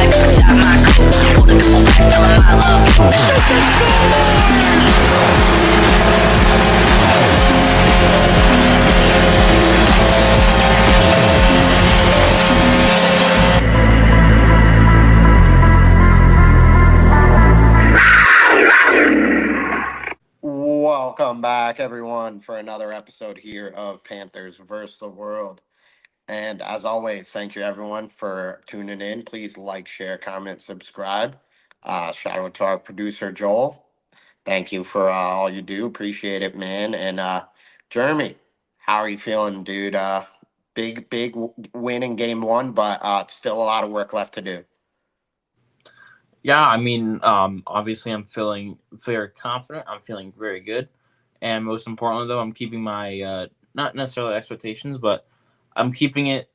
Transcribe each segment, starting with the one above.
Welcome back, everyone, for another episode here of Panthers versus the World. And as always, thank you, everyone, for tuning in. Please like, share, comment, subscribe. Shout out to our producer, Joel. Thank you for all you do. Appreciate it, man. And Jeremy, how are you feeling, dude? Big win in game one, but still a lot of work left to do. Yeah, I mean, obviously, I'm feeling very confident. I'm feeling very good, and most importantly, though, I'm keeping my not necessarily expectations, but I'm keeping it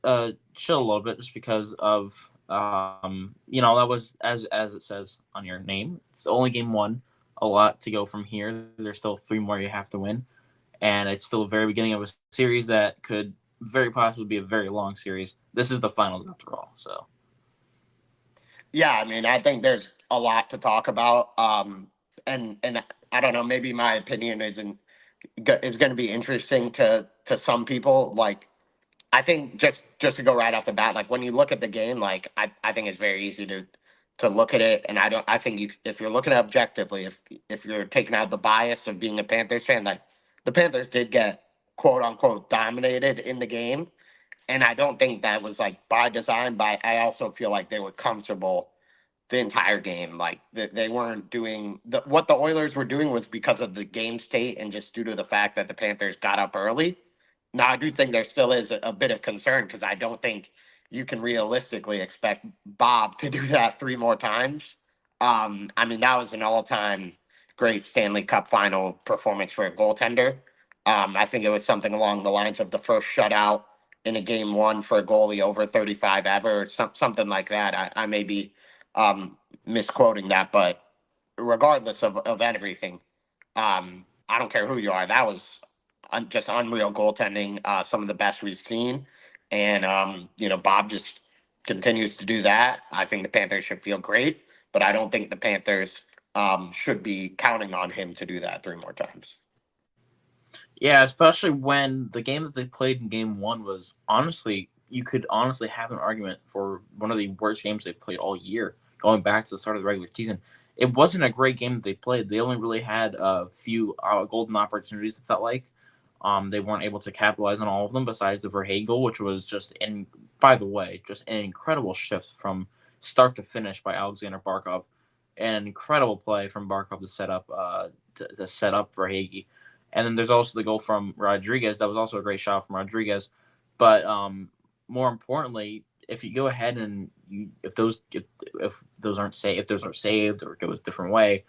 chill a little bit, just because of that was as it says on your name. It's only game one. A lot to go from here. There's still three more you have to win, and it's still the very beginning of a series that could very possibly be a very long series. This is the finals after all, so. Yeah, I mean, I think there's a lot to talk about. And I don't know, maybe my opinion is going to be interesting to some people. Like, I think just to go right off the bat, like when you look at the game, like I think it's very easy to look at it, and I think you if you're looking at it objectively, if you're taking out the bias of being a Panthers fan, like the Panthers did get quote unquote dominated in the game, and I don't think that was like by design. But I also feel like they were comfortable the entire game. Like they weren't doing what the Oilers were doing was because of the game state and just due to the fact that the Panthers got up early. Now I do think there still is a bit of concern because I don't think you can realistically expect Bob to do that three more times. I mean that was an all-time great Stanley Cup final performance for a goaltender. I think it was something along the lines of the first shutout in a game one for a goalie over 35 ever, or something like that. I may be misquoting that, but regardless of everything, I don't care who you are. That was just unreal goaltending. Some of the best we've seen, and Bob just continues to do that. I think the Panthers should feel great, but I don't think the Panthers should be counting on him to do that three more times. Yeah, especially when the game that they played in game one was honestly, you could honestly have an argument for one of the worst games they've played all year, going back to the start of the regular season. It wasn't a great game that they played. They only really had a few golden opportunities, it felt like. They weren't able to capitalize on all of them besides the Verhage goal, which was by the way, just an incredible shift from start to finish by Alexander Barkov. An incredible play from Barkov to set up Verhage. And then there's also the goal from Rodriguez. That was also a great shot from Rodriguez. But more importantly, if you go ahead and if those aren't saved, if those are saved or it goes a different way,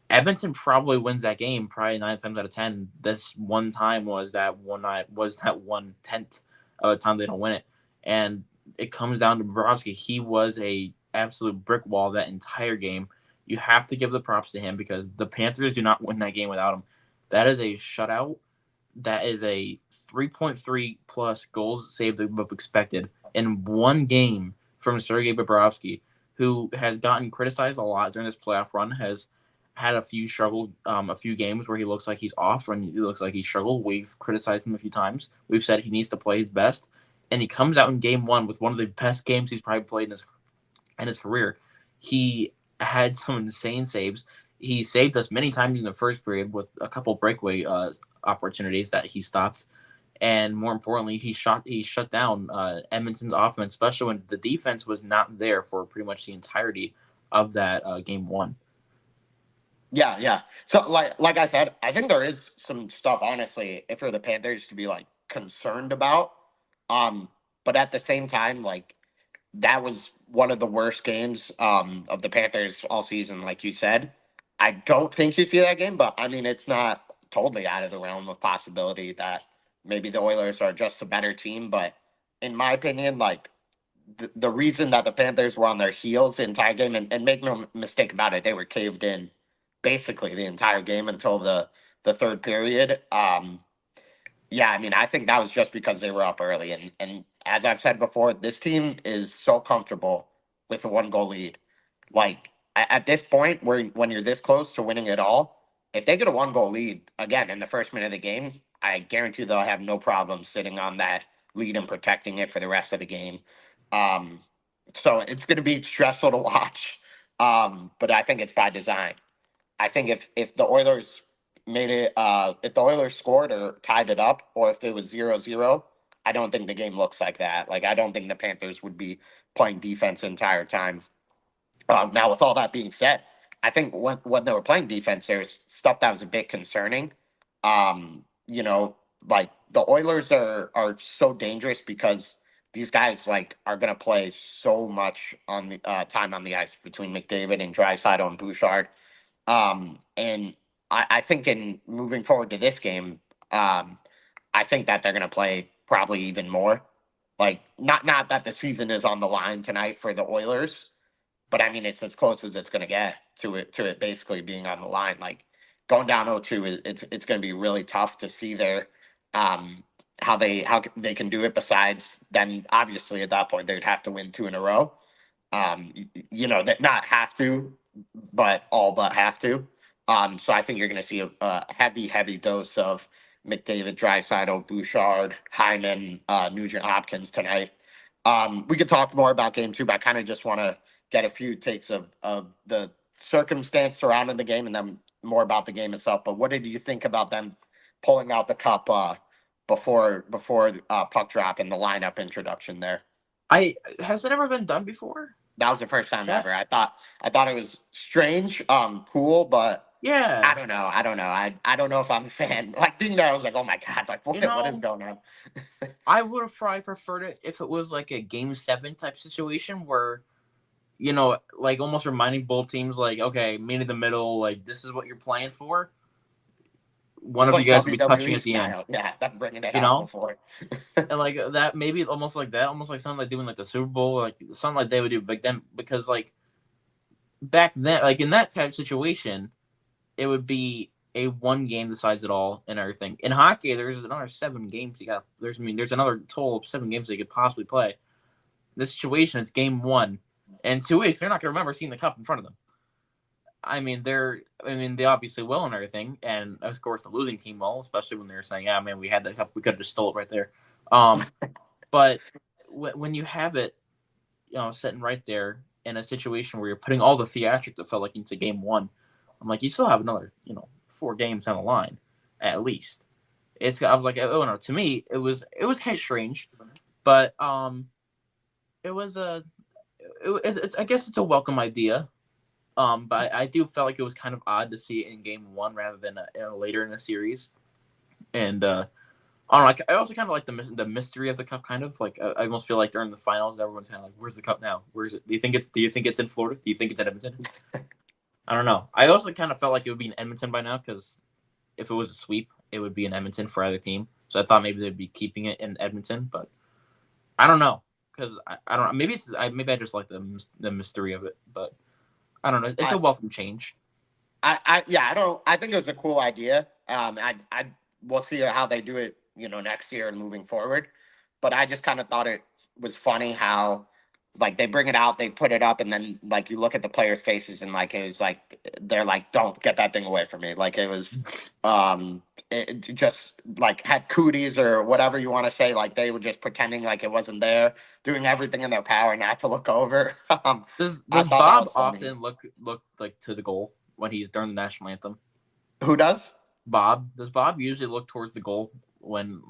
Edmonton probably wins that game. Probably 9 times out of 10. This one time was that 1/10 of the time they don't win it, and it comes down to Bobrovsky. He was a absolute brick wall that entire game. You have to give the props to him because the Panthers do not win that game without him. That is a shutout. That is a 3.3 plus goals saved above expected in one game from Sergei Bobrovsky, who has gotten criticized a lot during this playoff run, has had a few games where he looks like he's off and he looks like he's struggled. We've criticized him a few times. We've said he needs to play his best, and he comes out in game one with one of the best games he's probably played in his career. He had some insane saves. He saved us many times in the first period with a couple breakaway opportunities that he stopped, and more importantly, he shut down Edmonton's offense, especially when the defense was not there for pretty much the entirety of that game one. Yeah, yeah. So like I said, I think there is some stuff honestly if you're the Panthers to be like concerned about. But at the same time, like that was one of the worst games of the Panthers all season, like you said. I don't think you see that game, but I mean it's not totally out of the realm of possibility that maybe the Oilers are just a better team. But in my opinion, like the reason that the Panthers were on their heels the entire game, and make no mistake about it, they were caved in basically the entire game until the third period. Yeah, I mean, I think that was just because they were up early, and as I've said before, this team is so comfortable with a 1 goal lead. Like at this point, where when you're this close to winning it all, if they get a 1 goal lead again in the first minute of the game, I guarantee they'll have no problem sitting on that lead and protecting it for the rest of the game. Um, so it's going to be stressful to watch, but I think it's by design. I think if the Oilers made it, if the Oilers scored or tied it up, or if it was 0-0, I don't think the game looks like that. Like I don't think the Panthers would be playing defense the entire time. Now, with all that being said, I think when they were playing defense, there's stuff that was a bit concerning. You know, like the Oilers are so dangerous because these guys like are going to play so much on the time on the ice between McDavid and Draisaitl and Bouchard. And I think in moving forward to this game, I think that they're going to play probably even more. Like not that the season is on the line tonight for the Oilers, but I mean, it's as close as it's going to get to it basically being on the line. Like going down 0-2, it's going to be really tough to see their um, how they can do it. Besides, then obviously at that point they'd have to win 2 in a row. You know that not have to, but all but have to. So I think you're going to see a heavy dose of McDavid, Draisaitl, Bouchard, Hyman, Nugent Hopkins tonight. We could talk more about game two, but I kind of just want to get a few takes of the circumstance surrounding the game and then more about the game itself. But what did you think about them pulling out the cup before puck drop and the lineup introduction there? I has it ever been done before? That was the first time That ever. I thought it was strange, cool, but I yeah, don't know. I don't know. I don't know if I'm a fan. Like being there, I was like, oh my god, like you what is know, going on? I would have probably preferred it if it was like a game 7 type situation where like almost reminding both teams, like, okay, meet in the middle, like this is what you're playing for. One It's of you like guys will be touching WWE at the end, style. Yeah, them bringing it you out know, before. and like that, maybe almost like that, almost like something like doing like the Super Bowl, like something like they would do back then, because like back then, like in that type of situation, it would be a one game decides it all and everything. In hockey, there's another 7 games you got. There's another total of 7 games they could possibly play. In this situation, it's game one. In 2 weeks, they're not going to remember seeing the cup in front of them. They obviously will and everything, and of course the losing team will, especially when they're saying, "Yeah, man, we had that cup, we could have just stole it right there." But when you have it, sitting right there in a situation where you're putting all the theatrics that felt like into game one, I'm like, you still have another, 4 games down the line, at least. I was like, oh no, to me it was kind of strange, but it was it's I guess it's a welcome idea. But I do felt like it was kind of odd to see it in game one rather than later in the series. And I don't know. I also kind of like the mystery of the cup. Kind of like I almost feel like during the finals, everyone's kind of like, "Where's the cup now? Where is it? Do you think it's in Florida? Do you think it's in Edmonton?" I don't know. I also kind of felt like it would be in Edmonton by now because if it was a sweep, it would be in Edmonton for either team. So I thought maybe they'd be keeping it in Edmonton, but I don't know because I don't know. Maybe I just like the mystery of it, but I don't know. It's a I, welcome change. yeah, I don't. I think it was a cool idea. I we'll see how they do it, next year and moving forward. But I just kind of thought it was funny how, like, they bring it out, they put it up, and then like you look at the players' faces and like it was like they're like, "Don't get that thing away from me!" Like it was, it just like had cooties or whatever you want to say. Like they were just pretending like it wasn't there, doing everything in their power not to look over. I Does thought that Bob was funny. often look like to the goal when he's during the national anthem? Who does? Bob usually look towards the goal when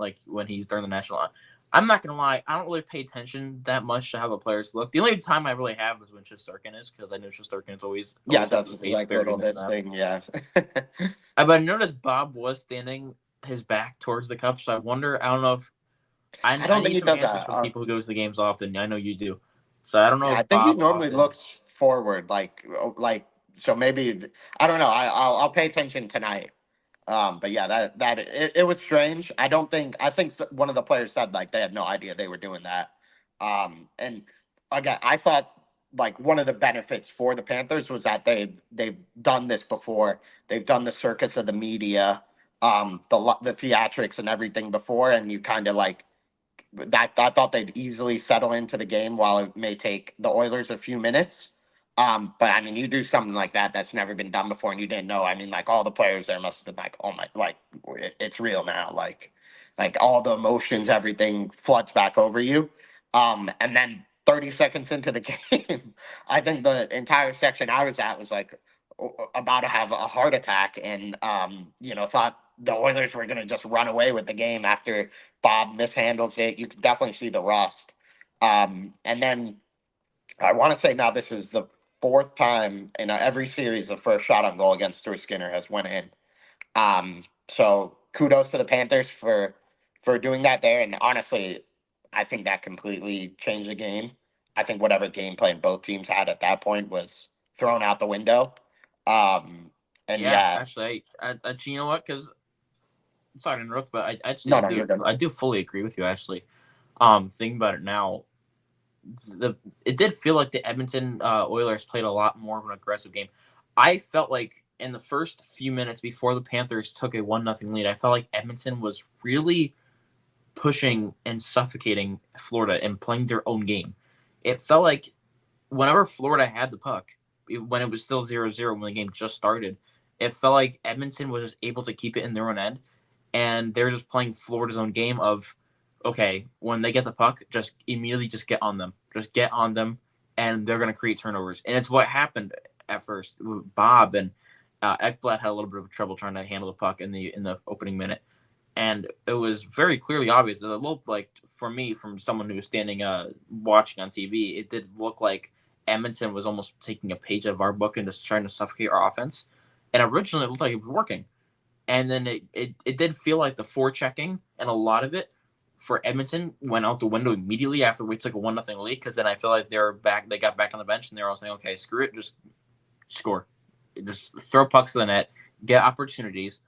he's during the national? I'm not gonna lie, I don't really pay attention that much to how the players look. The only time I really have is when Shesterkin is, because I know Shesterkin is Yeah, always has does his his face like buried little in the this snap. thing. Yeah. But I noticed Bob was standing his back towards the cup, so I wonder. I don't know if I I don't think need he some does answers that. from people who goes to the games often. I know you do, so I don't know Yeah, I if think he Bob normally often. looks forward, like so maybe I don't know. I'll pay attention tonight. But yeah, it was strange. I think one of the players said like they had no idea they were doing that. And again, I thought like one of the benefits for the Panthers was that they've done this before. They've done the circus of the media, the theatrics and everything before, and you kind of like I thought they'd easily settle into the game while it may take the Oilers a few minutes. But I mean, you do something like that that's never been done before, and you didn't know. I mean, like all the players there must have been like, "Oh my, like it's real now." Like all the emotions, everything floods back over you. And then 30 seconds into the game, I think the entire section I was at was like about to have a heart attack, and thought the Oilers were going to just run away with the game after Bob mishandles it. You can definitely see the rust. And then I want to say now this is the fourth time in every series the first shot on goal against Stuart Skinner has went in. So kudos to the Panthers for doing that there. And honestly, I think that completely changed the game. I think whatever game plan both teams had at that point was thrown out the window. Um, and Yeah, yeah, actually, you know what? Because sorry to interrupt, but I no, actually no, you're do good. I do fully agree with you. Actually, thinking about it now, the it did feel like the Edmonton Oilers played a lot more of an aggressive game. I felt like in the first few minutes before the Panthers took a 1-0 lead, I felt like Edmonton was really pushing and suffocating Florida and playing their own game. It felt like whenever Florida had the puck, when it was still 0-0 when the game just started, it felt like Edmonton was just able to keep it in their own end, and they're just playing Florida's own game of, okay, when they get the puck, just immediately just get on them, and they're going to create turnovers, and it's what happened at first. Bob and Ekblad had a little bit of trouble trying to handle the puck in the opening minute, and it was very clearly obvious that it looked like, for me, from someone who was standing watching on TV, it did look like Edmonton was almost taking a page out of our book and just trying to suffocate our offense. And originally it looked like it was working. And then it did feel like the forechecking and a lot of it for Edmonton went out the window immediately after we took a 1-0 lead, because then I feel like they got back on the bench and they're all saying, okay, screw it, just score. Just throw pucks to the net, get opportunities,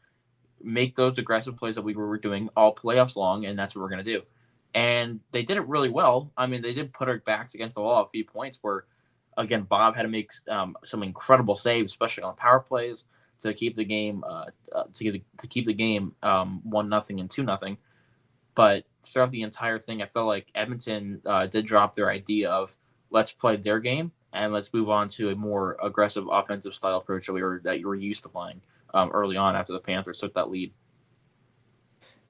make those aggressive plays that we were doing all playoffs long, and that's what we're going to do. And they did it really well. I mean, they did put our backs against the wall a few points where, again, Bob had to make some incredible saves, especially on power plays, to keep the game to keep the game 1-0 and 2-0. But throughout the entire thing, I felt like Edmonton did drop their idea of let's play their game and let's move on to a more aggressive offensive style approach that you were used to playing early on after the Panthers took that lead.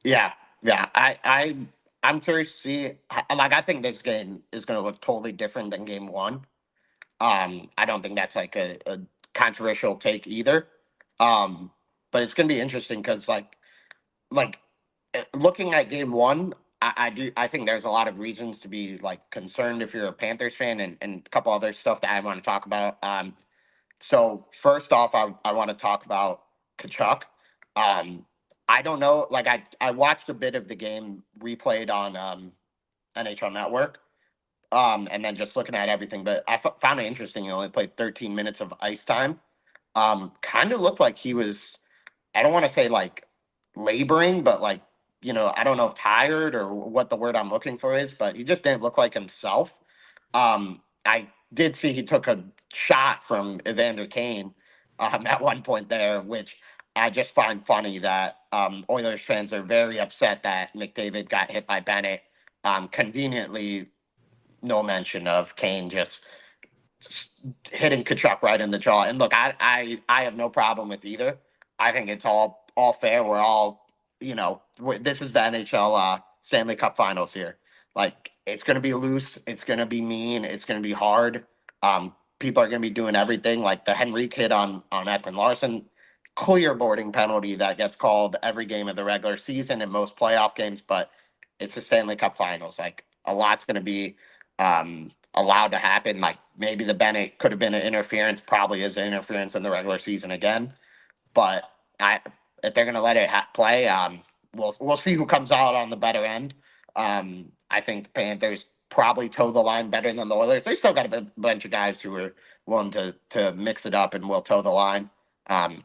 Yeah, yeah. I'm curious to see. Like, I think this game is going to look totally different than game one. I don't think that's like a controversial take either. Um, but it's going to be interesting because like looking at game one, I think there's a lot of reasons to be like concerned if you're a Panthers fan, and a couple other stuff that I want to talk about. So first off, I want to talk about Kachuk. Um, I don't know. Like I watched a bit of the game replayed on NHL Network, and then just looking at everything. But found it interesting. He only played 13 minutes of ice time. Kind of looked like he was. I don't want to say like laboring, but like I don't know if tired or what the word I'm looking for is, but he just didn't look like himself. I did see he took a shot from Evander Kane at one point there, which I just find funny that Oilers fans are very upset that McDavid got hit by Bennett. Conveniently, no mention of Kane just hitting Kachuk right in the jaw. And look, I have no problem with either. I think it's all fair. We're all this is the NHL Stanley Cup Finals here. Like it's gonna be loose. It's gonna be mean. It's gonna be hard. People are gonna be doing everything. Like the Henrique hit on Ekman Larson, clear boarding penalty that gets called every game of the regular season and most playoff games. But it's the Stanley Cup Finals. Like a lot's gonna be allowed to happen. Like maybe the Bennett could have been an interference, probably is an interference in the regular season again. But I, if they're gonna let it play, we'll see who comes out on the better end. I think the Panthers probably toe the line better than the Oilers. They still got a bunch of guys who are willing to mix it up and will toe the line.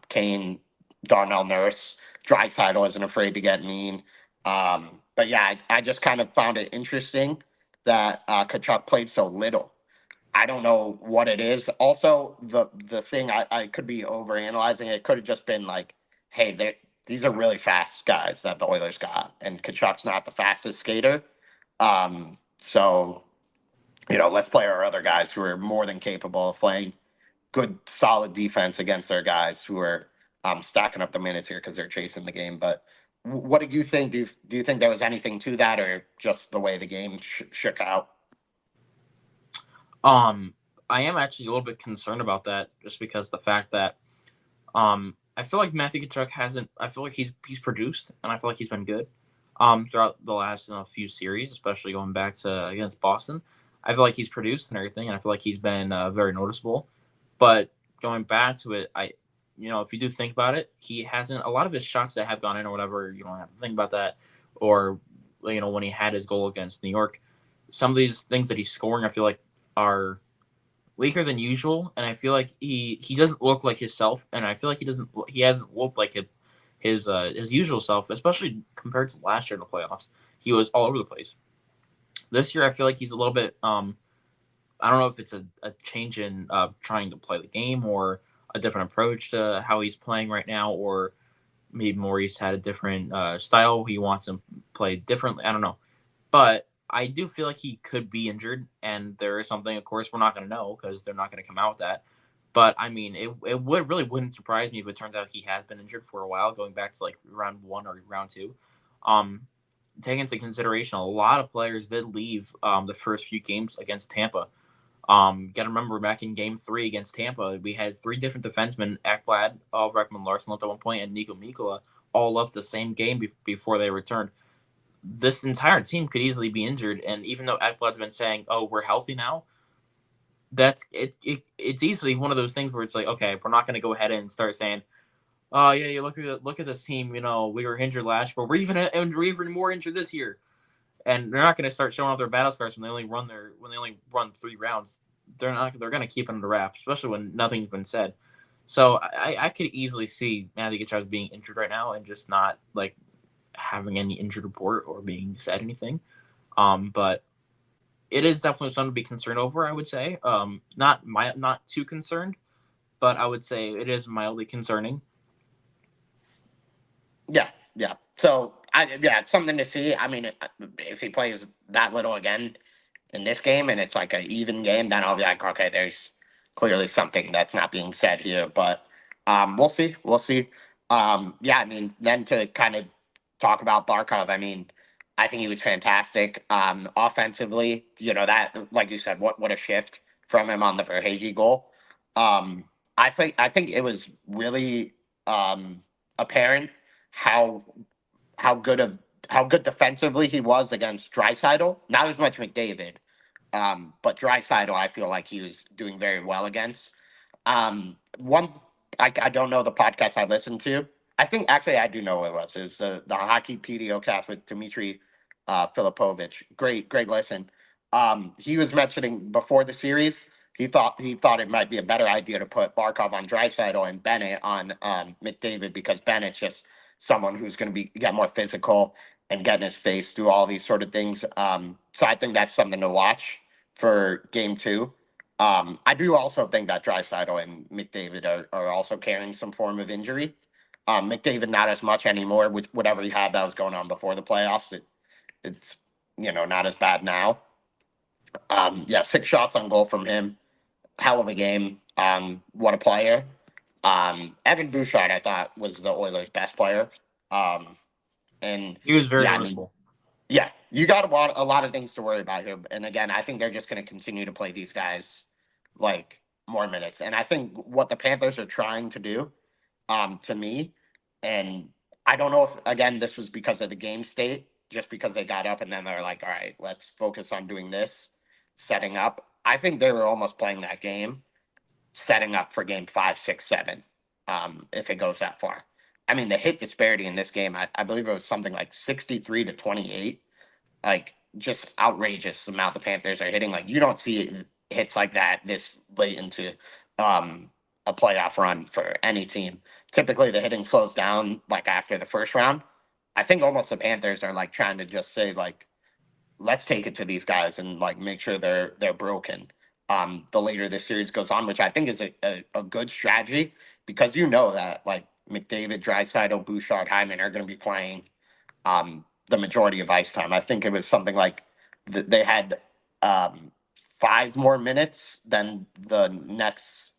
Kane, Darnell Nurse, Draisaitl isn't afraid to get mean. But yeah, I just kind of found it interesting that Kachuk played so little. I don't know what it is. Also, the thing I could be overanalyzing. It could have just been like, hey, these are really fast guys that the Oilers got, and Kachuk's not the fastest skater. So, let's play our other guys who are more than capable of playing good, solid defense against their guys who are stacking up the minutes here because they're chasing the game. But what do you think? Do you think there was anything to that, or just the way the game shook out? Um, I am actually a little bit concerned about that, just because the fact that I feel like Matthew Tkachuk hasn't. I feel like he's produced, and I feel like he's been good throughout the last few series, especially going back to against Boston. I feel like he's produced and everything, and I feel like he's been very noticeable. But going back to it, if you do think about it, he hasn't a lot of his shots that have gone in or whatever. You don't have to think about that, or when he had his goal against New York, some of these things that he's scoring, I feel like are weaker than usual, and I feel like he doesn't look like himself, and I feel like he hasn't looked like his usual self, especially compared to last year in the playoffs. He was all over the place. This year, I feel like he's a little bit. I don't know if it's a change in trying to play the game, or a different approach to how he's playing right now, or maybe Maurice had a different style. He wants to play differently. I don't know. But I do feel like he could be injured, and there is something, of course, we're not going to know because they're not going to come out with that. But I mean, it wouldn't surprise me if it turns out he has been injured for a while, going back to like round one or round two. Um, Take into consideration, a lot of players did leave the first few games against Tampa. Got to remember back in Game 3 against Tampa, we had three different defensemen: Ekblad, Rekman Larson left at one point, and Nico Mikkola all left the same game before they returned. This entire team could easily be injured, and even though Ekblad's been saying, "Oh, we're healthy now," that's it's easily one of those things where it's like, okay, we're not going to go ahead and start saying, "Oh yeah, you look at this team. We were injured last year, but we're even more injured this year." And they're not going to start showing off their battle scars when they only run 3 rounds. They're going to keep it under wraps, especially when nothing's been said. So I could easily see Matthew Tkachuk being injured right now and just not like having any injured report or being said anything. But it is definitely something to be concerned over, I would say. Not too concerned, but I would say it is mildly concerning. Yeah, yeah. So yeah, it's something to see. I mean, if he plays that little again in this game, and it's like an even game, then I'll be like, okay, there's clearly something that's not being said here. But we'll see. We'll see. Yeah, I mean, then to kind of talk about Barkov, I mean, I think he was fantastic offensively. That, like you said, what a shift from him on the Verhage goal. Um, I think it was really apparent how how good of how good defensively he was against Draisaitl. Not as much McDavid, but Draisaitl, I feel like he was doing very well against. One, I don't know the podcast I listened to. I think actually I do know what it was. Is the Hockey PDO cast with Dmitry Filipovich. Great listen. He was mentioning before the series. He thought it might be a better idea to put Barkov on Draisaitl and Bennett on McDavid, because Bennett's just someone who's going to be get more physical and get in his face, do all these sort of things. So I think that's something to watch for game two. I do also think that Draisaitl and McDavid are also carrying some form of injury. McDavid not as much anymore with whatever he had that was going on before the playoffs. It's not as bad now. Yeah, 6 shots on goal from him. Hell of a game. What a player. Evan Bouchard, I thought, was the Oilers' best player. Um, and He was very yeah, I mean, noticeable. yeah, you got a lot of things to worry about here. And again, I think they're just going to continue to play these guys like more minutes. And I think what the Panthers are trying to do, to me, and I don't know if again this was because of the game state, just because they got up and then they're like, all right, let's focus on doing this, setting up. I think they were almost playing that game, setting up for game 5, 6, 7, if it goes that far. I mean, the hit disparity in this game, I believe it was something like 63-28, like just outrageous amount the Panthers are hitting. Like you don't see hits like that this late into a playoff run for any team. Typically, the hitting slows down like after the first round. I think almost the Panthers are like trying to just say like, let's take it to these guys and like make sure they're broken. The later the series goes on, which I think is a good strategy, because that like McDavid, Draisaitl, Bouchard, Hyman are going to be playing the majority of ice time. I think it was something like they had 5 more minutes than the next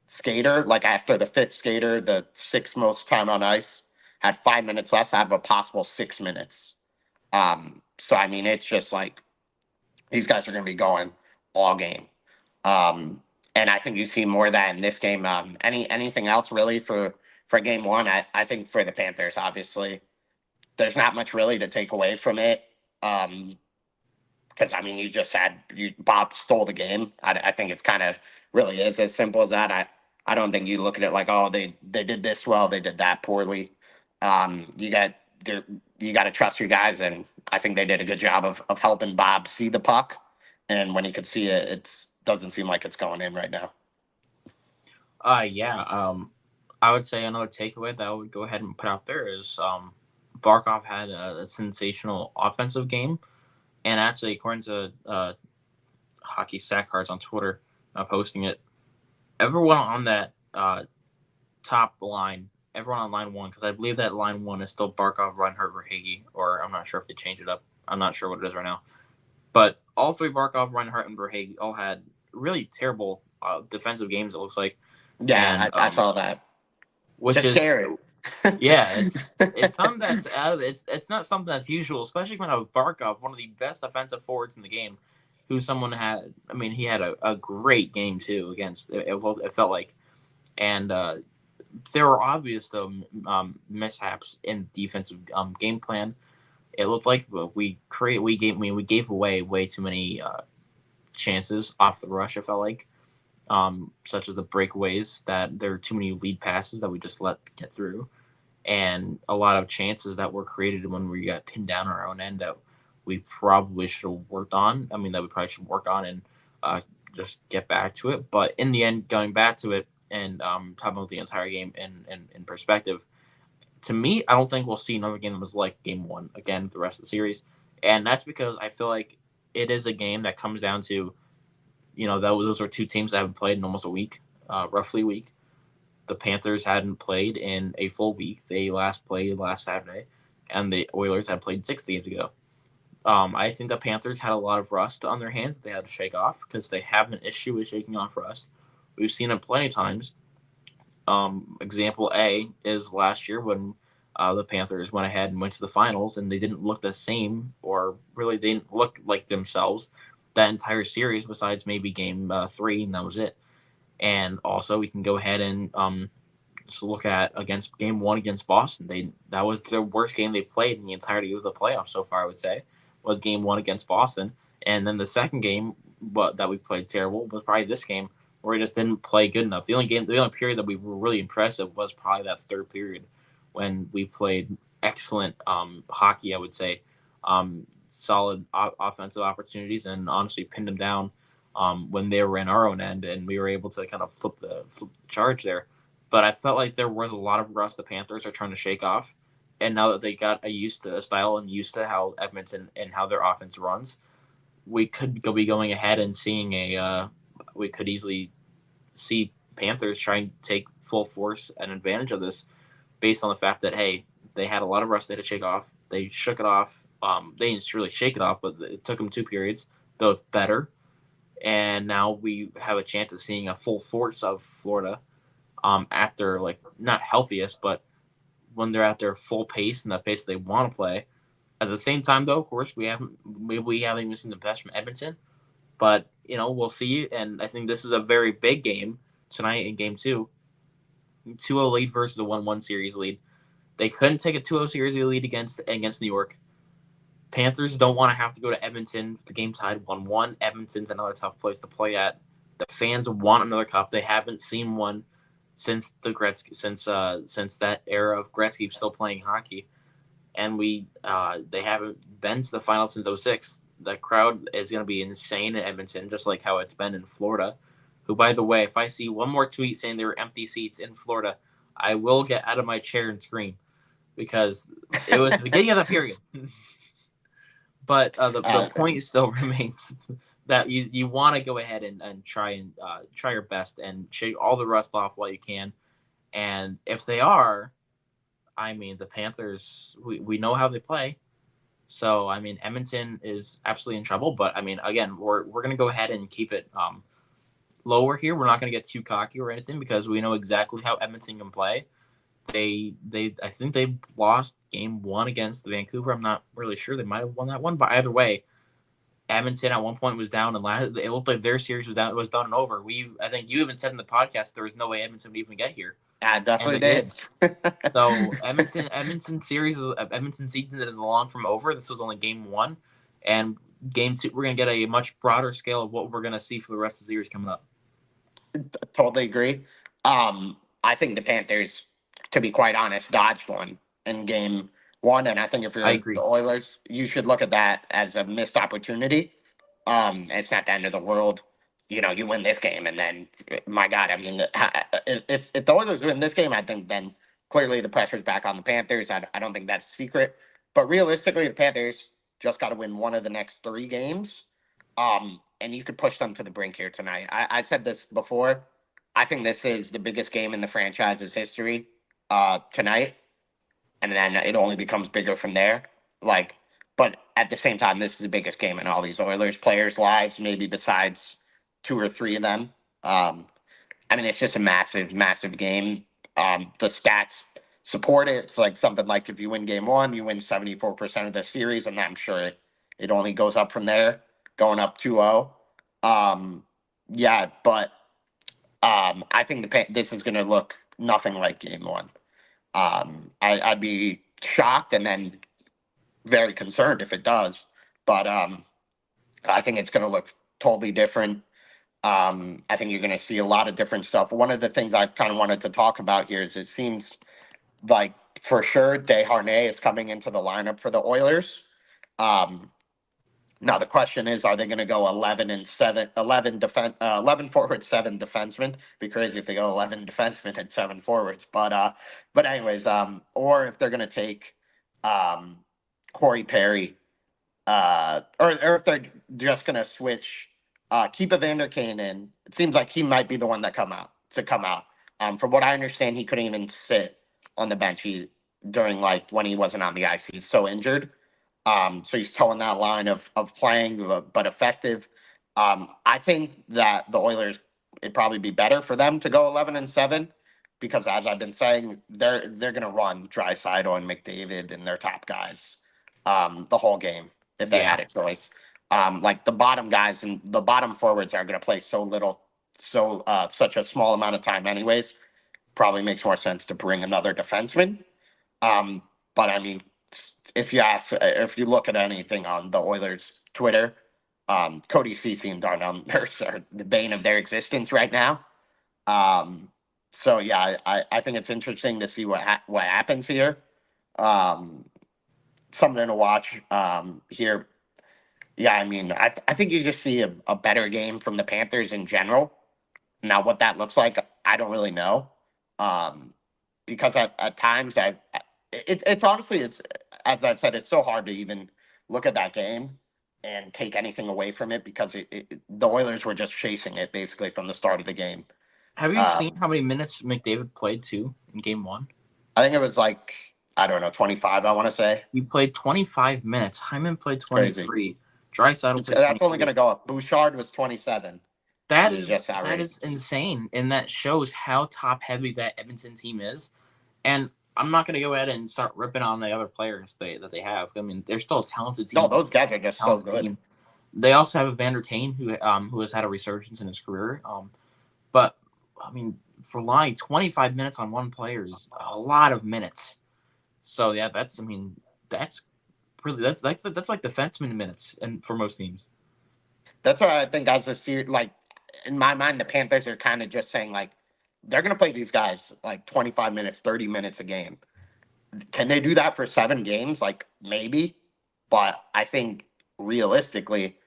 skater. Like after the fifth skater, the sixth most time on ice had 5 minutes less out of a possible 6 minutes. So I mean, it's just like these guys are going to be going all game. Um, and I think you see more of that in this game. Anything else really for game one? I think for the Panthers, obviously, there's not much really to take away from it. Because I mean, you just had Bob stole the game. I think it's kind of really is as simple as that. I don't think you look at it like, oh, they did this well, they did that poorly. You got you got to trust your guys, and I think they did a good job of helping Bob see the puck, and when he could see it, it doesn't seem like it's going in right now. Yeah. I would say another takeaway that I would go ahead and put out there is Barkov had a sensational offensive game, and actually, according to Hockey Sack Cards on Twitter, posting it, everyone on that top line, everyone on line one, because I believe that line one is still Barkov, Reinhardt, Verhage, or I'm not sure if they changed it up. I'm not sure what it is right now. But all three, Barkov, Reinhardt, and Verhage, all had really terrible defensive games, it looks like. Yeah, And I saw that. which Just is, scary. yeah, it's something that's out of it's not something that's usual, especially when I have Barkov, one of the best defensive forwards in the game, who someone had. I mean, he had a great game too against it felt like, and there were obvious though mishaps in defensive game plan. It looked like we gave away way too many chances off the rush. It felt like, such as the breakaways, that there are too many lead passes that we just let get through, and a lot of chances that were created when we got pinned down on our own end that we probably should have worked on. I mean, that we probably should work on and uh, just get back to it. But in the end, going back to it and talking about the entire game in perspective, to me, I don't think we'll see another game that was like game one again the rest of the series. And that's because I feel like it is a game that comes down to, those are two teams that haven't played in almost a week, roughly a week. The Panthers hadn't played in a full week. They last played last Saturday, and the Oilers had played 6 games ago. I think the Panthers had a lot of rust on their hands that they had to shake off because they have an issue with shaking off rust. We've seen it plenty of times. Example A is last year when the Panthers went ahead and went to the finals, and they didn't look the same, or really they didn't look like themselves that entire series, besides maybe game three, and that was it. And also, we can go ahead and just look at against game one against Boston. That was the worst game they played in the entirety of the playoffs so far. I would say was game one against Boston, and then the second game, but that we played terrible, was probably this game where we just didn't play good enough. The only period that we were really impressive was probably that third period when we played excellent hockey. I would say solid offensive opportunities, and honestly pinned them down when they were in our own end, and we were able to kind of flip the charge there. But I felt like there was a lot of rust the Panthers are trying to shake off, and now that they got used to a style and used to how Edmonton and how their offense runs, we could be going ahead and seeing we could easily see Panthers trying to take full force and advantage of this, based on the fact that, hey, they had a lot of rust they had to shake off. They shook it off. They didn't really shake it off, but it took them 2 periods. Though better, and now we have a chance of seeing a full force of Florida at their, like, not healthiest, but when they're at their full pace and the pace they want to play. At the same time, though, of course, we haven't even seen the best from Edmonton, but we'll see. And I think this is a very big game tonight in Game Two. 2-0 lead versus a 1-1 series lead. They couldn't take a 2-0 series lead against New York. Panthers don't want to have to go to Edmonton. The game tied 1-1. Edmonton's another tough place to play at. The fans want another cup. They haven't seen one since since that era of Gretzky still playing hockey, and they haven't been to the final since '06. The crowd is going to be insane in Edmonton, just like how it's been in Florida. Who, by the way, if I see one more tweet saying there were empty seats in Florida, I will get out of my chair and scream, because it was the beginning of the period. But the point still remains that you want to go ahead and try your best and shake all the rust off while you can. And if they are, I mean, the Panthers, we know how they play. So I mean, Edmonton is absolutely in trouble. But I mean, again, we're gonna go ahead and keep it lower here. We're not gonna get too cocky or anything because we know exactly how Edmonton can play. They I think they lost game one against the Vancouver. I'm not really sure. They might have won that one, but either way, Edmonton at one point was down, and it looked like their series was down. It was done and over. I think you even said in the podcast there was no way Edmonton would even get here, I and definitely they did. did. So Edmonton season is long from over. This was only game one, and game two we're gonna get a much broader scale of what we're gonna see for the rest of the series coming up. Totally agree. I think the Panthers, to be quite honest, dodged one in game one, and I think if I you're the agree. Oilers, you should look at that as a missed opportunity. It's not the end of the world. You win this game, and then my God, I mean, if the Oilers win this game, I think then clearly the pressure's back on the Panthers. I don't think that's a secret, but realistically, the Panthers just got to win one of the next three games. And you could push them to the brink here tonight. I said this before. I think this is the biggest game in the franchise's history tonight, and then it only becomes bigger from there. Like, but at the same time, this is the biggest game in all these Oilers players' lives, maybe besides two or three of them. Um, I mean, it's just a massive, massive game. The stats support it. It's like something like if you win game one, you win 74% of the series, and I'm sure it only goes up from there, going up 2-0. Yeah, but I think this is going to look nothing like game one. I'd be shocked and then very concerned if it does, but I think it's going to look totally different. I think you're going to see a lot of different stuff. One of the things I kind of wanted to talk about here is it seems like for sure Desharnais is coming into the lineup for the Oilers. Um, Now the question is, are they going to go 11 and 7, 11 forwards, seven defensemen? Be crazy if they go 11 defensemen and seven forwards. But anyways, or if they're going to take um, Corey Perry, or if they're just going to switch, keep Evander Kane in. It seems like he might be the one that come out. From what I understand, he couldn't even sit on the bench during like when he wasn't on the ice. He's so injured. So he's towing that line of playing but effective. I think that the Oilers, it'd probably be better for them to go 11 and 7 because, as I've been saying, they're going to run Draisaitl and McDavid and their top guys the whole game if they Yeah. had a choice. Like the bottom guys and the bottom forwards are going to play so little, such a small amount of time, anyways. Probably makes more sense to bring another defenseman. Um, but I mean, if you look at anything on the Oilers Twitter, Cody Ceci and Darnell Nurse are the bane of their existence right now. Um, so yeah, I think it's interesting to see what happens here. Um, Something to watch here. Yeah, I mean, I think you just see a better game from the Panthers in general. Now, what that looks like, I don't really know. Um, because at times it's honestly, it's as I said, it's so hard to even look at that game and take anything away from it because the Oilers were just chasing it basically from the start of the game. Have you seen Um, how many minutes McDavid played too in game one? I think it was like I don't know 25. I want to say He played 25 minutes. Hyman played it's crazy. 23. Draisaitl played That's only going 23. to go up. Bouchard was 27, That which is is just that is outrageous. insane, and that shows how top heavy that Edmonton team is. And I'm not going to go ahead and start ripping on the other players that they have. I mean, they're still a talented No, team. those guys are just so Talented good. team. They also have Evander Kane, who has had a resurgence in his career. But I mean, for lying 25 minutes on one player is a lot of minutes. So yeah, that's really that's like defenseman minutes and for most teams. That's why I think as a series, like in my mind, the Panthers are kind of just saying like they're going to play these guys like 25 minutes, 30 minutes a game. Can they do that for 7 games? Like maybe, but I think realistically,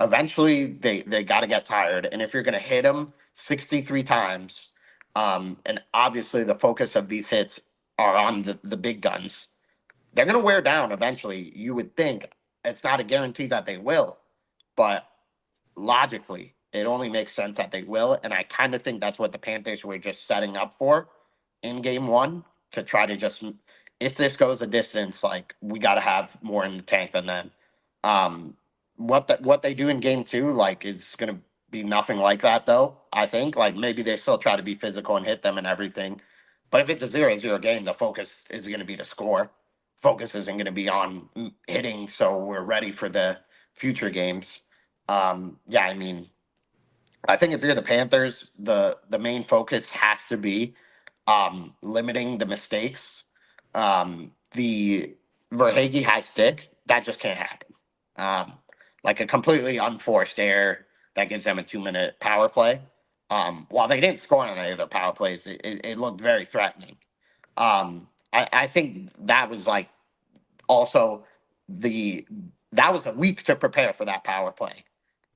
eventually they got to get tired. And if you're going to hit them 63 times, and obviously the focus of these hits are on the big guns, they're going to wear down eventually. You would think it's not a guarantee that they will, but logically, it only makes sense that they will. And I kind of think that's what the Panthers were just setting up for in game one to try to just if this goes a distance, like we got to have more in the tank than them. Um, what they do in game two, like, is going to be nothing like that, though. I think, like, maybe they still try to be physical and hit them and everything, but if it's a 0-0 game, the focus is going to be to score. Focus isn't going to be on hitting, so we're ready for the future games. Yeah, I mean, I think if you're the Panthers, the main focus has to be limiting the mistakes. The Verhage high stick, that just can't happen. Um, like a completely unforced error that gives them a 2-minute power play. While they didn't score on any of their power plays, it looked very threatening. I think that was like also the that was a week to prepare for that power play,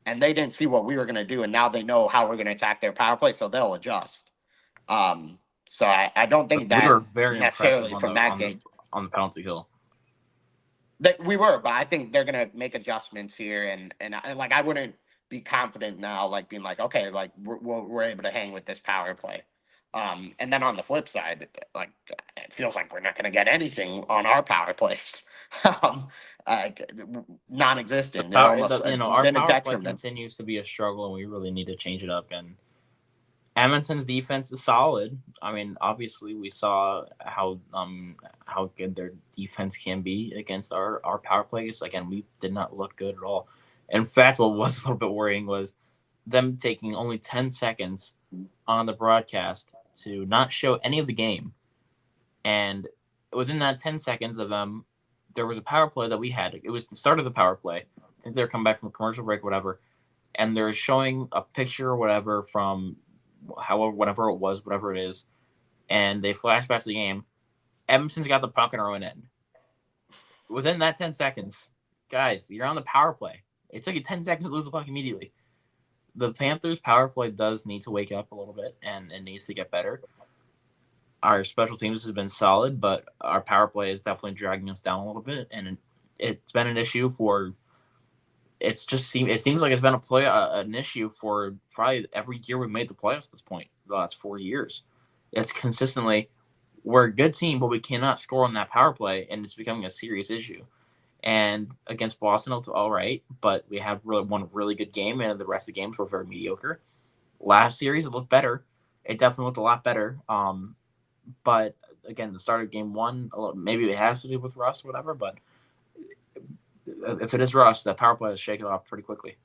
and they didn't see what we were going to do, and now they know how we're going to attack their power play, so they'll adjust. Um, so I don't But think we were that very impressive necessarily on from the that on the game on the penalty kill. that we were, but I think they're going to make adjustments here, and like I wouldn't be confident now, like being like, okay, like we're able to hang with this power play. And then on the flip side, like it feels like we're not going to get anything on our power plays. um, like, non-existent. It almost Our been a power play detriment. continues to be a struggle, and we really need to change it up. And Edmonton's defense is solid. I mean, obviously, we saw how good their defense can be against our power plays. Again, we did not look good at all. In fact, what was a little bit worrying was them taking only 10 seconds on the broadcast to not show any of the game, and within that 10 seconds of them, there was a power play that we had. It was the start of the power play. I think they were coming back from a commercial break, whatever, and they're showing a picture or whatever from however whatever it was, whatever it is, and they flash back to the game. Edmonton's got the puck in our own end. Within that 10 seconds, guys, you're on the power play. It took you 10 seconds to lose the puck immediately. The Panthers' power play does need to wake up a little bit, and it needs to get better. Our special teams has been solid, but our power play is definitely dragging us down a little bit, and it's been an issue for. It seems like it's been an issue for probably every year we've made the playoffs at this point. The last 4 years, it's consistently we're a good team, but we cannot score on that power play, and it's becoming a serious issue. And against Boston, it's all right, but we had one really good game, and the rest of the games were very mediocre. Last series, it looked better. It definitely looked a lot better. But again, the start of game one, maybe it has to do with rust, whatever. But if it is rust, that power play is shaken off pretty quickly.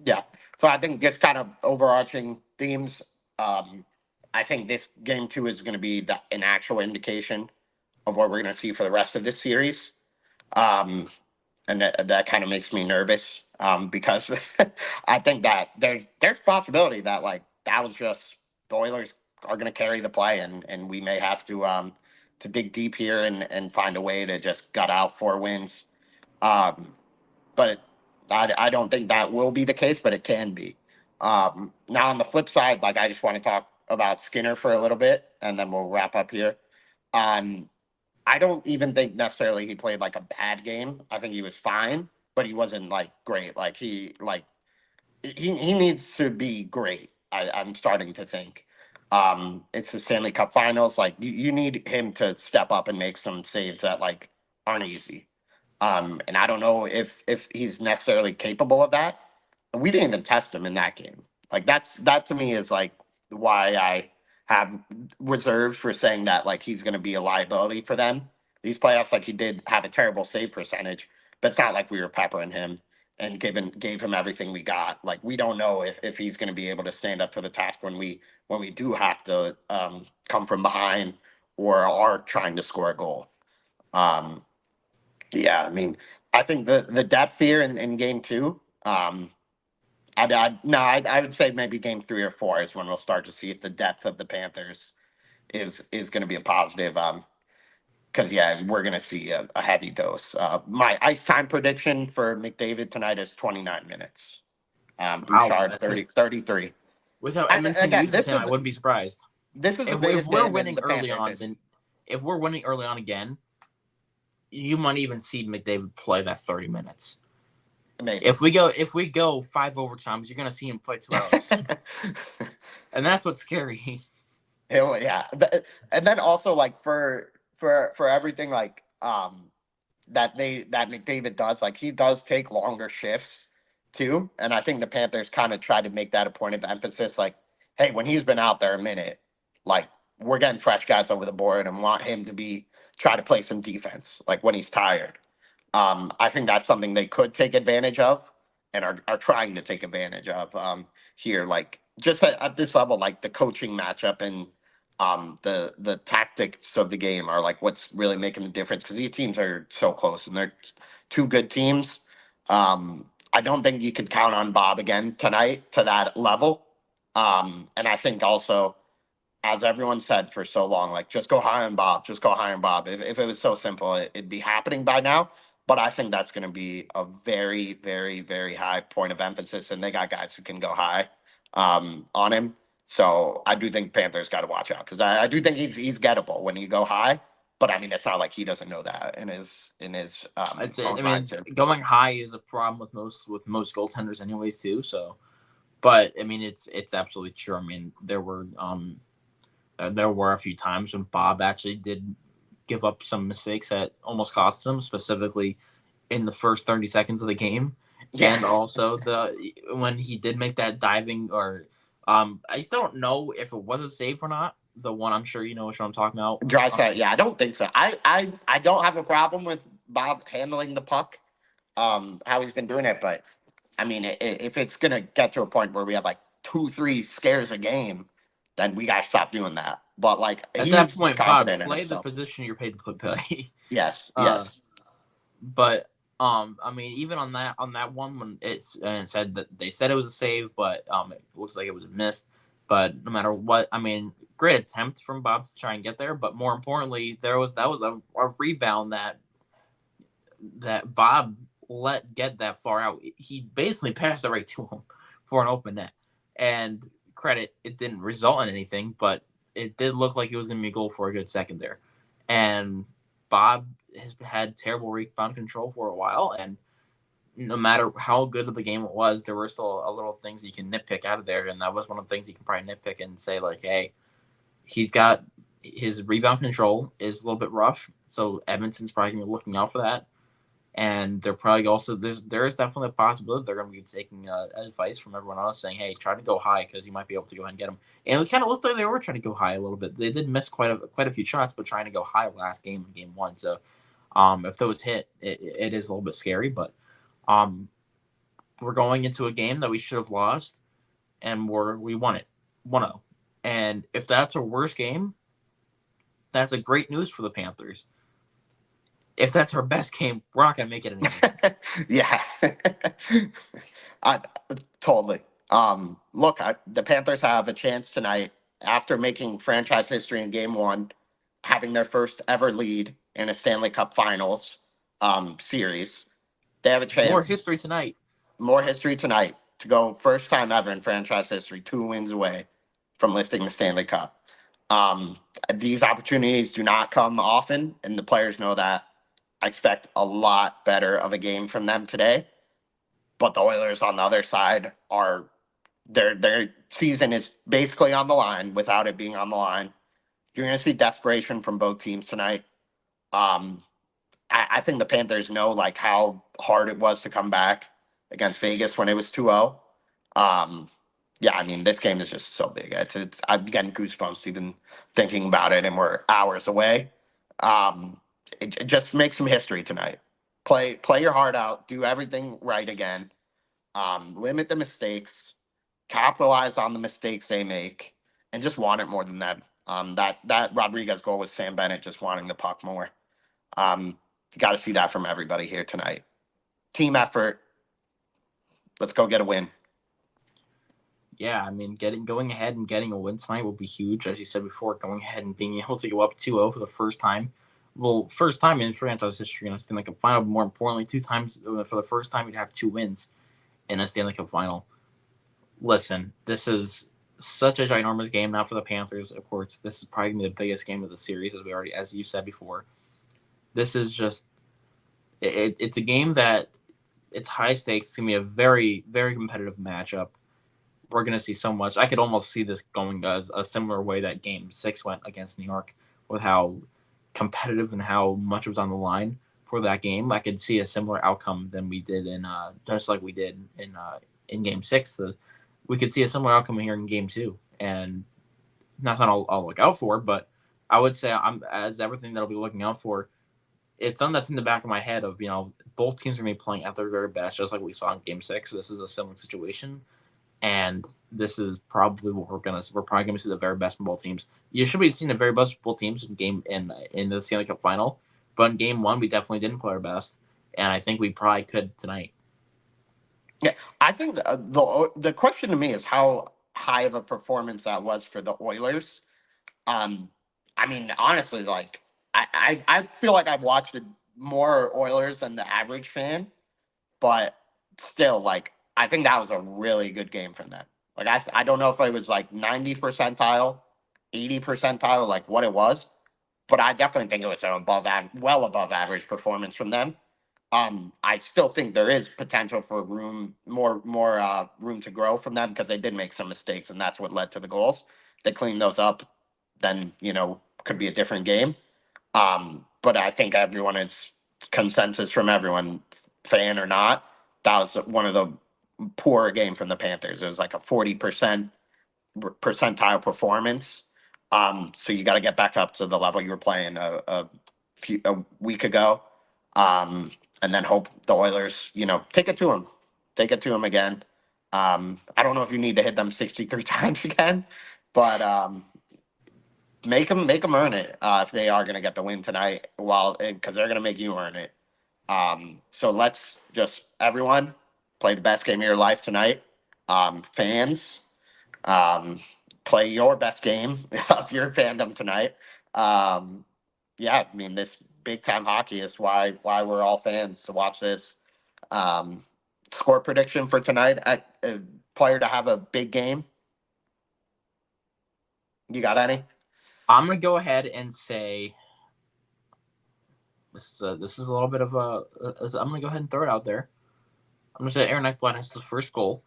Yeah. So I think just kind of overarching themes. I think this game two is going to be an actual indication of what we're going to see for the rest of this series. And that kind of makes me nervous because I think that there's possibility that like that was just the Oilers are going to carry the play, and we may have to dig deep here and find a way to just gut out 4 wins. But I don't think that will be the case, but it can be. Now on the flip side, like I just want to talk about Skinner for a little bit, and then we'll wrap up here. Um, I don't even think necessarily he played like a bad game. I think he was fine, but he wasn't like great. Like he needs to be great. I'm starting to think. It's the Stanley Cup Finals. Like you need him to step up and make some saves that like aren't easy. And I don't know if he's necessarily capable of that. We didn't even test him in that game. Like that to me is like why I have reserves for saying that like he's going to be a liability for them. These playoffs, like he did have a terrible save percentage, but it's not like we were peppering him and gave him everything we got. Like we don't know if he's going to be able to stand up to the task when we do have to come from behind or are trying to score a goal. Um, yeah, I mean, I think the depth here in game two. I would say maybe game three or four is when we'll start to see if the depth of the Panthers is going to be a positive. Because yeah, we're going to see a heavy dose. My ice time prediction for McDavid tonight is 29 minutes. Wow, Bouchard 33. with how And Edmonton again, uses him, I wouldn't be surprised. this is the If biggest we're game in winning the early Panthers on, history. then if we're winning early on again, you might even see McDavid play that 30 minutes. Maybe. If we go 5 overtimes, you're gonna see him play 2 hours, and that's what's scary. Yeah, and then also like for everything like that McDavid does. Like he does take longer shifts too, and I think the Panthers kind of try to make that a point of emphasis. Like, hey, when he's been out there a minute, like we're getting fresh guys over the board and want him to be try to play some defense. Like when he's tired, I think that's something they could take advantage of and are trying to take advantage of here. Like just at this level, like the coaching matchup and the tactics of the game are like what's really making the difference because these teams are so close and they're two good teams. I don't think you could count on Bob again tonight to that level. And I think also, as everyone said for so long, like just go high on Bob, just go high on Bob. If it was so simple, it'd be happening by now. But I think that's going to be a very, very, very high point of emphasis, and they got guys who can go high on him. So I do think Panthers got to watch out because I do think he's gettable when you go high. But I mean, it's not like he doesn't know that in his I'd say, own I mind mean, too. going high is a problem with most goaltenders, anyways, too. So, but I mean, it's absolutely true. I mean, there were a few times when Bob actually did give up some mistakes that almost cost him, specifically in the first 30 seconds of the game, Yeah, and also the when he did make that diving or I still don't know if it was a save or not. The one I'm sure you know what I'm talking about. dry shot. Yeah, I don't think so. I don't have a problem with Bob handling the puck, how he's been doing it, but I mean, if it's gonna get to a point where we have like 2, 3 scares a game, then we gotta stop doing that. But like At that he's point, Bob, confident in play the himself. position you're paid to play. Yes, uh, yes, but I mean, even on that one when it's and said that they said it was a save, but it looks like it was a miss. But no matter what, I mean, great attempt from Bob to try and get there. But more importantly, that was a rebound that Bob let get that far out. He basically passed it right to him for an open net. And credit, it didn't result in anything, but it did look like it was going to be a goal for a good second there. And Bob has had terrible rebound control for a while, and no matter how good of the game it was, there were still a little things you can nitpick out of there, and that was one of the things you can probably nitpick and say like, hey, he's got his rebound control is a little bit rough, so Edmonton's probably gonna be looking out for that, and they're probably also there is definitely a possibility they're going to be taking advice from everyone else saying, hey, try to go high because you might be able to go ahead and get them. And it kind of looked like they were trying to go high a little bit. They did miss quite a few shots, but trying to go high last game in game one. So if those hit, it is a little bit scary. But um, we're going into a game that we should have lost, and we won it 1-0. And if that's a worse game, that's a great news for the Panthers. If that's our best game, we're not going to make it anymore. yeah. I, totally. Look, the Panthers have a chance tonight after making franchise history in Game One, having their first ever lead in a Stanley Cup Finals series. They have a More chance. history tonight. More history tonight to go first time ever in franchise history, 2 wins away from lifting the Stanley Cup. Um, these opportunities do not come often, and the players know that. I expect a lot better of a game from them today. But the Oilers on the other side are their season is basically on the line without it being on the line. You're going to see desperation from both teams tonight. Um, I think the Panthers know like how hard it was to come back against Vegas when it was 2-0. Yeah, I mean, this game is just so big. I'm getting goosebumps even thinking about it, and we're hours away. Um, it just make some history tonight. Play your heart out. Do everything right again. Limit the mistakes. Capitalize on the mistakes they make, and just want it more than them. That Rodriguez goal was Sam Bennett just wanting the puck more. You got to see that from everybody here tonight. Team effort. Let's go get a win. Yeah, I mean, going ahead and getting a win tonight will be huge. As you said before, going ahead and being able to go up 2-0 for the first time. Well, first time in franchise history in a Stanley Cup final. More importantly, 2 times for the first time, you'd have 2 wins in a Stanley Cup final. Listen, this is such a ginormous game now for the Panthers. Of course, this is probably gonna be the biggest game of the series, as you said before. This is just it's a game that it's high stakes. It's gonna be a very very competitive matchup. We're going to see so much. I could almost see this going as a similar way that Game 6 went against New York, with how competitive and how much was on the line for that game, I could see a similar outcome than we did in just like we did in Game 6. We could see a similar outcome here in Game 2, and not something I'll look out for, but I would say I'm as everything that I'll be looking out for. It's something that's in the back of my head of both teams are going to be playing at their very best, just like we saw in Game 6. This is a similar situation, and this is probably what we're probably gonna see the very best from both teams. You should be seeing the very best from both teams in the Stanley Cup final, but in Game 1 we definitely didn't play our best, and I think we probably could tonight. Yeah, I think the question to me is how high of a performance that was for the Oilers. Um, I mean, honestly, like I feel like I've watched more Oilers than the average fan, but still, like I think that was a really good game from them. Like I don't know if it was like 90 percentile, 80 percentile, like what it was, but I definitely think it was an well above average performance from them. I still think there is potential for more room to grow from them because they did make some mistakes, and that's what led to the goals. They cleaned those up, then could be a different game. But I think everyone is consensus from everyone, fan or not, that was one of the poor game from the Panthers. It was like a 40% percentile performance. So you got to get back up to the level you were playing a week ago, and then hope the Oilers, take it to them, again. I don't know if you need to hit them 63 times again, but make them earn it if they are going to get the win tonight. Well, because they're going to make you earn it. So let's just everyone play the best game of your life tonight. Fans, play your best game of your fandom tonight. Yeah, I mean this big time hockey is why we're all fans to watch this. Um, Score prediction for tonight. Player to have a big game. You got any? I'm gonna go ahead and say this is a little bit of I'm gonna go ahead and throw it out there. I'm gonna say Aaron Ekblad has his first goal.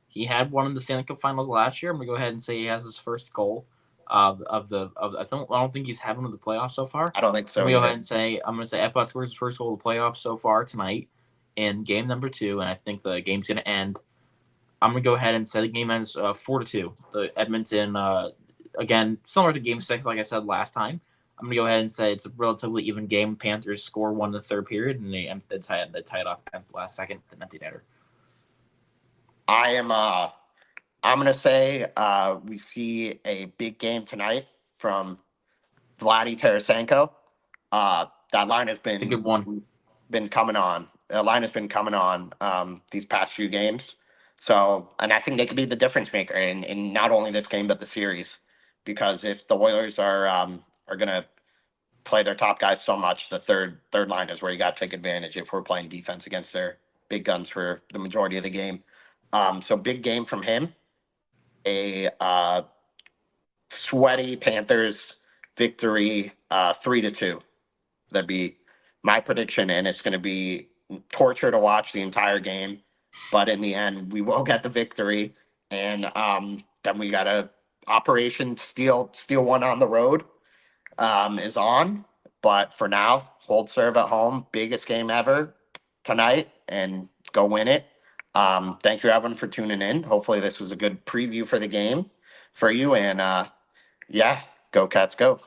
He had one in the Stanley Cup Finals last year. I'm gonna go ahead and say he has his first goal I don't think he's had one of the playoffs so far. I don't think so. I'm gonna go ahead and say Ekblad scores his first goal of the playoffs so far tonight in game number 2, and I think the game's gonna end. I'm gonna go ahead and say the game ends 4-2. The Edmonton again similar to Game 6, like I said last time. I'm gonna go ahead and say it's a relatively even game. Panthers score one in the third period, and they tie it off at the last second, the empty netter. I'm gonna say we see a big game tonight from Vladdy Tarasenko. That line has been a good one. Been coming on. The line has been coming on these past few games. So, and I think they could be the difference maker in not only this game but the series, because if the Oilers are gonna play their top guys so much, the third line is where you got to take advantage if we're playing defense against their big guns for the majority of the game. So big game from him. A sweaty Panthers victory, 3-2. That'd be my prediction, and it's going to be torture to watch the entire game. But in the end, we will get the victory, and then we got a Operation Steal One on the road is on. But for now, hold serve at home, biggest game ever tonight, and go win it. Thank you, everyone, for tuning in. Hopefully, this was a good preview for the game for you, and yeah, go Cats, go.